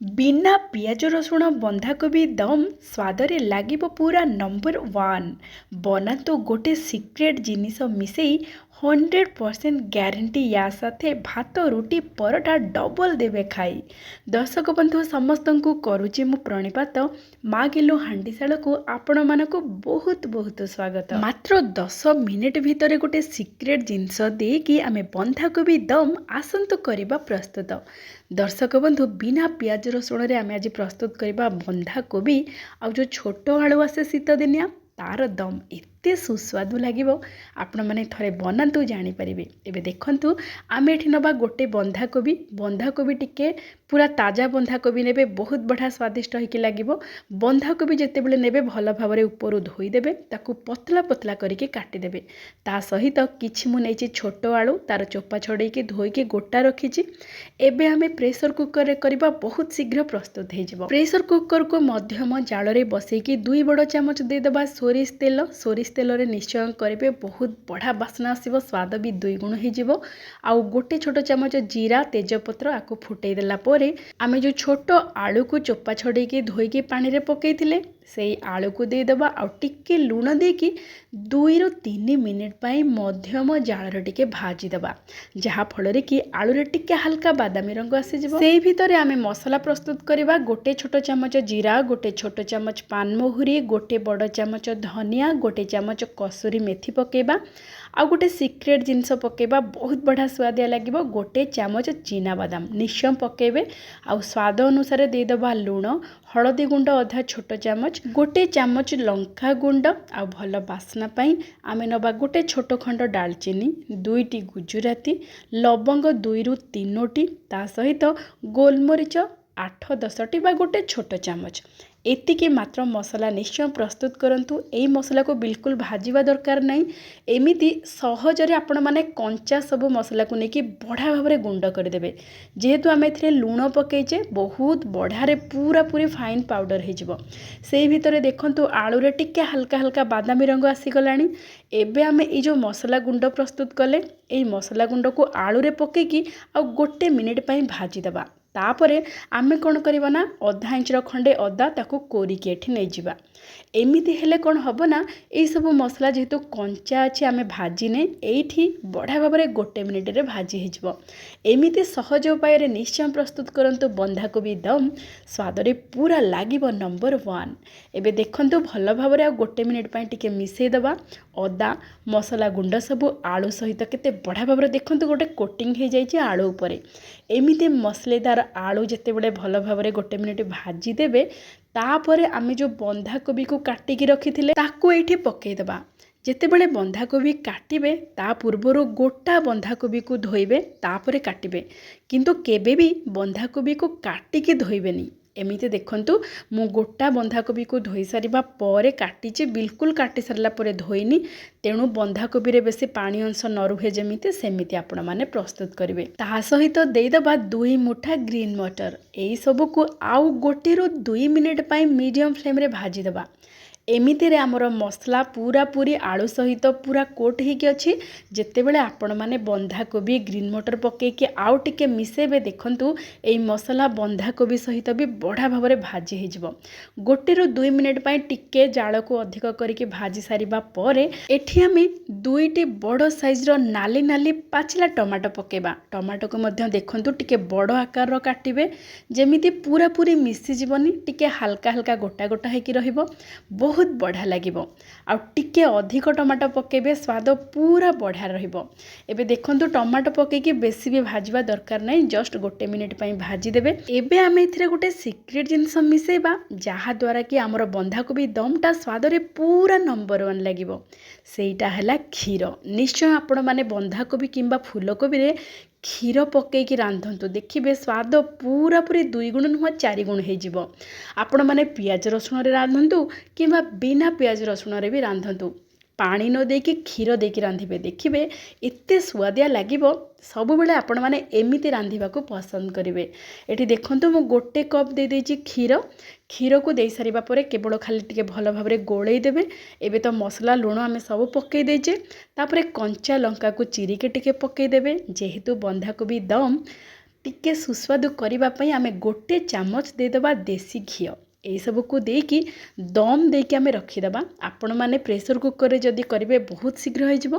ବିନା ପିଆଜ ରସୁଣ ବନ୍ଧାକୋବି ଦମ୍ ସ୍ୱାଦରେ ଲାଗିବ ପୁରା ନମ୍ବର ୱାନ୍। ବନାନ୍ତୁ ଗୋଟେ ସିକ୍ରେଟ୍ ଜିନିଷ ମିଶେଇ 100% ଗ୍ୟାରେଣ୍ଟି। ୟା ସାଥେ ଭାତ ରୁଟି ପରଟା ଡବଲ ଦେବେ ଖାଇ। ଦର୍ଶକ ବନ୍ଧୁ ସମସ୍ତଙ୍କୁ କରୁଛି ମୁଁ ପ୍ରଣିପାତ। ମା ଗେଲୁ ହାଣ୍ଡିଶାଳକୁ ଆପଣମାନଙ୍କୁ ବହୁତ ବହୁତ ସ୍ୱାଗତ। ମାତ୍ର 10 ମିନିଟ୍ ଭିତରେ ଗୋଟେ ସିକ୍ରେଟ୍ ଜିନିଷ ଦେଇକି ଆମେ ବନ୍ଧାକୋବି ଦମ୍ ଆସନ୍ତୁ କରିବା ପ୍ରସ୍ତୁତ। ଦର୍ଶକ ବନ୍ଧୁ ବିନା ପିଆଜ ରସୁଣରେ ଆମେ ଆଜି ପ୍ରସ୍ତୁତ କରିବା ବନ୍ଧାକୋବି ଆଉ ଯେଉଁ ଛୋଟ ଆଳୁ ଆସେ ଶୀତ ଦିନିଆ ତାର ଦମ୍। ଏତେ ସୁସ୍ୱାଦୁ ଲାଗିବ, ଆପଣମାନେ ଥରେ ବନାନ୍ତୁ ଜାଣିପାରିବେ। ଏବେ ଦେଖନ୍ତୁ ଆମେ ଏଠି ନେବା ଗୋଟେ ବନ୍ଧାକୋବି ଟିକେ ପୁରା ତାଜା ବନ୍ଧାକୋବି ନେବେ, ବହୁତ ବଢ଼ିଆ ସ୍ୱାଦିଷ୍ଟ ହେଇକି ଲାଗିବ। ବନ୍ଧାକୋବି ଯେତେବେଳେ ନେବେ ଭଲ ଭାବରେ ଉପରୁ ଧୋଇଦେବେ, ତାକୁ ପତଳା ପତଳା କରିକି କାଟିଦେବେ। ତା ସହିତ କିଛି ମୁଁ ନେଇଛି ଛୋଟ ଆଳୁ, ତାର ଚୋପା ଛଡ଼େଇକି ଧୋଇକି ଗୋଟା ରଖିଛି। ଏବେ ଆମେ ପ୍ରେସର କୁକରରେ କରିବା, ବହୁତ ଶୀଘ୍ର ପ୍ରସ୍ତୁତ ହେଇଯିବ। ପ୍ରେସର କୁକରକୁ ମଧ୍ୟମ ଜାଳରେ ବସେଇକି 2 ବଡ଼ ଚାମଚ ଦେଇଦେବା ସୋରିଷ ତେଲରେ ନିଶ୍ଚୟ କରିବେ, ବହୁତ ବଢ଼ିଆ ବାସ୍ନା ଆସିବ, ସ୍ୱାଦ ବି 2 ଗୁଣ ହେଇଯିବ। ଆଉ ଗୋଟେ ଛୋଟ ଚାମଚ ଜିରା ତେଜପତ୍ର ଆକୁ ଫୁଟେଇ ଦେଲା ପରେ ଆମେ ଯେଉଁ ଛୋଟ ଆଳୁକୁ ଚୋପା ଛଡ଼େଇକି ଧୋଇକି ପାଣିରେ ପକେଇଥିଲେ ସେଇ ଆଳୁକୁ ଦେଇଦେବା। ଆଉ ଟିକେ ଲୁଣ ଦେଇକି 2 ରୁ 3 ମିନିଟ୍ ପାଇଁ ମଧ୍ୟମ ଜାଳରେ ଟିକେ ଭାଜିଦେବା, ଯାହାଫଳରେ କି ଆଳୁରେ ଟିକେ ହାଲକା ବାଦାମୀ ରଙ୍ଗ ଆସିଯିବ। ସେଇ ଭିତରେ ଆମେ ମସଲା ପ୍ରସ୍ତୁତ କରିବା। ଗୋଟେ ଛୋଟ ଚାମଚ ଜିରା, ଗୋଟେ ଛୋଟ ଚାମଚ ପାନମହୁରି, ଗୋଟେ ବଡ଼ ଚାମଚ ଧନିଆ, ଗୋଟେ ଚାମଚ କସୁରୀ ମେଥି ପକେଇବା। ଆଉ ଗୋଟେ ସିକ୍ରେଟ୍ ଜିନିଷ ପକେଇବା, ବହୁତ ବଢ଼ିଆ ସୁଆଦିଆ ଲାଗିବ, ଗୋଟେ ଚାମଚ ଚିନାବାଦାମ ନିଶ୍ଚୟ ପକେଇବେ। ଆଉ ସ୍ୱାଦ ଅନୁସାରେ ଦେଇଦେବା ଲୁଣ, ହଳଦୀ ଗୁଣ୍ଡ ଅଧା ଛୋଟ ଚାମଚ, ଗୋଟେ ଚାମଚ ଲଙ୍କା ଗୁଣ୍ଡ। ଆଉ ଭଲ ବାସ୍ନା ପାଇଁ ଆମେ ନେବା ଗୋଟେ ଛୋଟ ଖଣ୍ଡ ଡାଲଚିନି, 2ଟି ଗୁଜୁରାତି, ଲବଙ୍ଗ 2 ରୁ 3ଟି, ତା ସହିତ ଗୋଲମରିଚ 8-10ଟି ବା ଗୋଟେ ଛୋଟ ଚାମଚ। ଏତିକି ମାତ୍ର ମସଲା ନିଶ୍ଚୟ ପ୍ରସ୍ତୁତ କରନ୍ତୁ। ଏଇ ମସଲାକୁ ବିଲକୁଲ ଭାଜିବା ଦରକାର ନାହିଁ, ଏମିତି ସହଜରେ ଆପଣମାନେ କଞ୍ଚା ସବୁ ମସଲାକୁ ନେଇକି ବଢ଼ିଆ ଭାବରେ ଗୁଣ୍ଡ କରିଦେବେ। ଯେହେତୁ ଆମେ ଏଥିରେ ଲୁଣ ପକେଇଛେ, ବହୁତ ବଢ଼ିଆରେ ପୁରାପୁରି ଫାଇନ୍ ପାଉଡ଼ର ହେଇଯିବ। ସେଇ ଭିତରେ ଦେଖନ୍ତୁ ଆଳୁରେ ଟିକେ ହାଲକା ହାଲକା ବାଦାମୀ ରଙ୍ଗ ଆସିଗଲାଣି। ଏବେ ଆମେ ଏଇ ଯେଉଁ ମସଲା ଗୁଣ୍ଡ ପ୍ରସ୍ତୁତ କଲେ ଏଇ ମସଲା ଗୁଣ୍ଡକୁ ଆଳୁରେ ପକେଇକି ଆଉ 1 ମିନିଟ୍ ପାଇଁ ଭାଜିଦେବା। ତାପରେ ଆମେ କ'ଣ କରିବା ନା ଅଧା ଇଞ୍ଚର ଖଣ୍ଡେ ଅଦା ତାକୁ କୋରିକି ଏଠି ନେଇଯିବା। ଏମିତି ହେଲେ କ'ଣ ହେବ ନା ଏଇସବୁ ମସଲା ଯେହେତୁ କଞ୍ଚା ଅଛି ଆମେ ଭାଜିନେ, ଏଇଠି ବଢ଼ିଆ ଭାବରେ 1 ମିନିଟ୍ରେ ଭାଜି ହେଇଯିବ। ଏମିତି ସହଜ ଉପାୟରେ ନିଶ୍ଚୟ ପ୍ରସ୍ତୁତ କରନ୍ତୁ ବନ୍ଧାକୋବି ଦମ୍, ସ୍ୱାଦରେ ପୁରା ଲାଗିବ ନମ୍ବର 1। ଏବେ ଦେଖନ୍ତୁ ଭଲ ଭାବରେ ଆଉ 1 ମିନିଟ୍ ପାଇଁ ଟିକେ ମିଶାଇ ଦେବା। ଅଦା ମସଲା ଗୁଣ୍ଡ ସବୁ ଆଳୁ ସହିତ କେତେ ବଢ଼ିଆ ଭାବରେ ଦେଖନ୍ତୁ ଗୋଟେ କୋଟିଂ ହେଇଯାଇଛି ଆଳୁ ଉପରେ। ଏମିତି ମସଲେଦାର ଆଳୁ ଯେତେବେଳେ ଭଲ ଭାବରେ 1 ମିନିଟ୍ ଭାଜିଦେବେ, ତାପରେ ଆମେ ଯେଉଁ ବନ୍ଧାକୋବିକୁ କାଟିକି ରଖିଥିଲେ ତାକୁ ଏଇଠି ପକେଇଦେବା। ଯେତେବେଳେ ବନ୍ଧାକୋବି କାଟିବେ ତା ପୂର୍ବରୁ ଗୋଟା ବନ୍ଧାକୋବିକୁ ଧୋଇବେ, ତାପରେ କାଟିବେ, କିନ୍ତୁ କେବେ ବି ବନ୍ଧାକୋବିକୁ କାଟିକି ଧୋଇବେନି। ଏମିତି ଦେଖନ୍ତୁ ମୁଁ ଗୋଟା ବନ୍ଧାକୋବିକୁ ଧୋଇ ସାରିବା ପରେ କାଟିଛି, ବିଲକୁଲ କାଟି ସାରିଲା ପରେ ଧୋଇନି। ତେଣୁ ବନ୍ଧାକୋବିରେ ବେଶୀ ପାଣି ଅଂଶ ନ ରୁହେ ସେମିତି ଆପଣମାନେ ପ୍ରସ୍ତୁତ କରିବେ। ତା ସହିତ ଦେଇଦେବା 2 ମୁଠା ଗ୍ରୀନ୍ ମଟର। ଏଇସବୁକୁ ଆଉ 1 ରୁ 2 ମିନିଟ୍ ପାଇଁ ମିଡ଼ିୟମ୍ ଫ୍ଲେମ୍ରେ ଭାଜିଦେବା। ଏମିତିରେ ଆମର ମସଲା ପୁରାପୁରି ଆଳୁ ସହିତ ପୁରା କୋଟ୍ ହେଇକି ଅଛି। ଯେତେବେଳେ ଆପଣମାନେ ବନ୍ଧାକୋବି ଗ୍ରୀନ୍ ମଟର ପକେଇକି ଆଉ ଟିକେ ମିଶାଇବେ, ଦେଖନ୍ତୁ ଏଇ ମସଲା ବନ୍ଧାକୋବି ସହିତ ବି ବଢ଼ିଆ ଭାବରେ ଭାଜି ହେଇଯିବ। 1 ରୁ 2 ମିନିଟ୍ ପାଇଁ ଟିକେ ଜାଳକୁ ଅଧିକ କରିକି ଭାଜି ସାରିବା ପରେ ଏଠି ଆମେ 2ଟି ବଡ଼ ସାଇଜ୍ର ନାଲି ନାଲି ପାଚିଲା ଟମାଟୋ ପକେଇବା। ଟମାଟୋକୁ ମଧ୍ୟ ଦେଖନ୍ତୁ ଟିକେ ବଡ଼ ଆକାରର କାଟିବେ, ଯେମିତି ପୁରାପୁରି ମିଶିଯିବନି, ଟିକେ ହାଲକା ହାଲକା ଗୋଟା ଗୋଟା ହେଇକି ରହିବ, ବହୁତ ବଢ଼ିଆ ଲାଗିବ। ଆଉ ଟିକେ ଅଧିକ ଟମାଟୋ ପକେଇବେ, ସ୍ୱାଦ ପୁରା ବଢ଼ିଆ ରହିବ। ଏବେ ଦେଖନ୍ତୁ ଟମାଟୋ ପକେଇକି ବେଶୀ ବି ଭାଜିବା ଦରକାର ନାହିଁ, ଜଷ୍ଟ 1 ମିନିଟ୍ ପାଇଁ ଭାଜିଦେବେ। ଏବେ ଆମେ ଏଥିରେ ଗୋଟେ ସିକ୍ରେଟ୍ ଜିନିଷ ମିଶାଇବା, ଯାହାଦ୍ୱାରା କି ଆମର ବନ୍ଧାକୋବି ଦମ୍ଟା ସ୍ୱାଦରେ ପୁରା ନମ୍ବର 1 ଲାଗିବ। ସେଇଟା ହେଲା କ୍ଷୀର। ନିଶ୍ଚୟ ଆପଣମାନେ ବନ୍ଧାକୋବି କିମ୍ବା ଫୁଲକୋବିରେ କ୍ଷୀର ପକେଇକି ରାନ୍ଧନ୍ତୁ, ଦେଖିବେ ସ୍ୱାଦ ପୁରାପୁରି 2 ଗୁଣ ନୁହଁ 4 ଗୁଣ ହେଇଯିବ। ଆପଣମାନେ ପିଆଜ ରସୁଣରେ ରାନ୍ଧନ୍ତୁ କିମ୍ବା ବିନା ପିଆଜ ରସୁଣରେ ବି ରାନ୍ଧନ୍ତୁ, ପାଣି ନ ଦେଇକି କ୍ଷୀର ଦେଇକି ରାନ୍ଧିବେ, ଦେଖିବେ ଏତେ ସୁଆଦିଆ ଲାଗିବ। ସବୁବେଳେ ଆପଣମାନେ ଏମିତି ରାନ୍ଧିବାକୁ ପସନ୍ଦ କରିବେ। ଏଠି ଦେଖନ୍ତୁ ମୁଁ 1 କପ୍ ଦେଇଦେଇଛି କ୍ଷୀରକୁ ଦେଇ ସାରିବା ପରେ କେବଳ ଖାଲି ଟିକେ ଭଲ ଭାବରେ ଗୋଳେଇ ଦେବେ। ଏବେ ତ ମସଲା ଲୁଣ ଆମେ ସବୁ ପକେଇ ଦେଇଛେ, ତାପରେ କଞ୍ଚା ଲଙ୍କାକୁ ଚିରିକି ଟିକେ ପକେଇଦେବେ। ଯେହେତୁ ବନ୍ଧାକୋବି ଦମ୍ ଟିକେ ସୁସ୍ୱାଦୁ କରିବା ପାଇଁ ଆମେ ଗୋଟେ ଚାମଚ ଦେଇଦେବା ଦେଶୀ ଘିଅ। ଏଇସବୁକୁ ଦେଇକି ଦମ୍ ଦେଇକି ଆମେ ରଖିଦେବା। ଆପଣମାନେ ପ୍ରେସର କୁକରରେ ଯଦି କରିବେ ବହୁତ ଶୀଘ୍ର ହେଇଯିବ।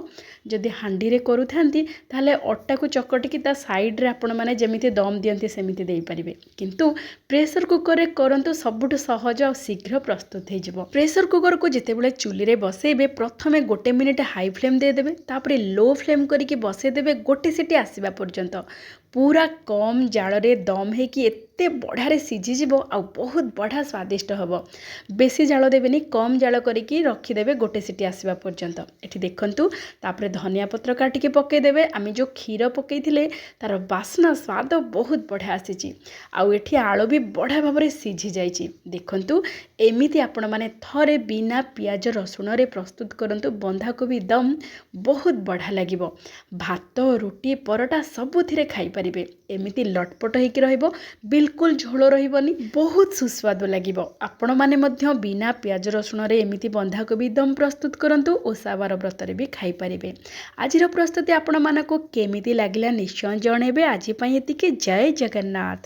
ଯଦି ହାଣ୍ଡିରେ କରୁଥାନ୍ତି ତାହେଲେ ଅଟାକୁ ଚକଟିକି ତା ସାଇଡ଼ରେ ଆପଣମାନେ ଯେମିତି ଦମ୍ ଦିଅନ୍ତି ସେମିତି ଦେଇପାରିବେ। କିନ୍ତୁ ପ୍ରେସର କୁକରରେ କରନ୍ତୁ, ସବୁଠୁ ସହଜ ଆଉ ଶୀଘ୍ର ପ୍ରସ୍ତୁତ ହେଇଯିବ। ପ୍ରେସର କୁକରକୁ ଯେତେବେଳେ ଚୁଲିରେ ବସେଇବେ ପ୍ରଥମେ 1 ମିନିଟ୍ ହାଇ ଫ୍ଲେମ୍ ଦେଇଦେବେ, ତାପରେ ଲୋ ଫ୍ଲେମ୍ କରିକି ବସେଇଦେବେ ଗୋଟେ ସିଟି ଆସିବା ପର୍ଯ୍ୟନ୍ତ। ପୁରା କମ୍ ଜାଳରେ ଦମ୍ ହେଇକି ଏତେ ବଢ଼ିଆରେ ସିଝିଯିବ ଆଉ ବହୁତ ବଢ଼ିଆ ସ୍ୱାଦିଷ୍ଟ ହେବ। ବେଶୀ ଜାଳ ଦେବେନି, କମ୍ ଜାଳ କରିକି ରଖିଦେବେ ଗୋଟେ ସିଟି ଆସିବା ପର୍ଯ୍ୟନ୍ତ। ଏଠି ଦେଖନ୍ତୁ, ତାପରେ ଧନିଆ ପତ୍ର କାଟିକି ପକାଇଦେବେ। ଆମେ ଯେଉଁ କ୍ଷୀର ପକାଇଥିଲେ ତାର ବାସ୍ନା ସ୍ୱାଦ ବହୁତ ବଢ଼ିଆ ଆସିଛି। ଆଉ ଏଠି ଆଳୁ ବି ବଢ଼ିଆ ଭାବରେ ସିଝି ଯାଇଛି। ଦେଖନ୍ତୁ, ଏମିତି ଆପଣମାନେ ଥରେ ବିନା ପିଆଜ ରସୁଣରେ ପ୍ରସ୍ତୁତ କରନ୍ତୁ ବନ୍ଧାକୋବି ଦମ୍, ବହୁତ ବଢ଼ିଆ ଲାଗିବ। ଭାତ, ରୁଟି, ପରଟା ସବୁଥିରେ ଖାଇପାରିବେ। ଏମିତି ଲଟପଟ ହେଇକି ରହିବ, ବିଲକୁଲ ଝୋଳ ରହିବନି, ବହୁତ ସୁସ୍ୱାଦୁ ଲାଗିବ। ଆପଣମାନେ ମଧ୍ୟ ବିନା ପିଆଜ ରସୁଣରେ ଏମିତି ବନ୍ଧାକୋବି ଦମ୍ ପ୍ରସ୍ତୁତ କରନ୍ତୁ, ଓଷା ବାର ବ୍ରତରେ ବି ଖାଇପାରିବେ। ଆଜିର ପ୍ରସ୍ତୁତି ଆପଣମାନଙ୍କୁ କେମିତି ଲାଗିଲା ନିଶ୍ଚୟ ଜଣାଇବେ। ଆଜି ପାଇଁ ଏତିକି। ଜୟ ଜଗନ୍ନାଥ।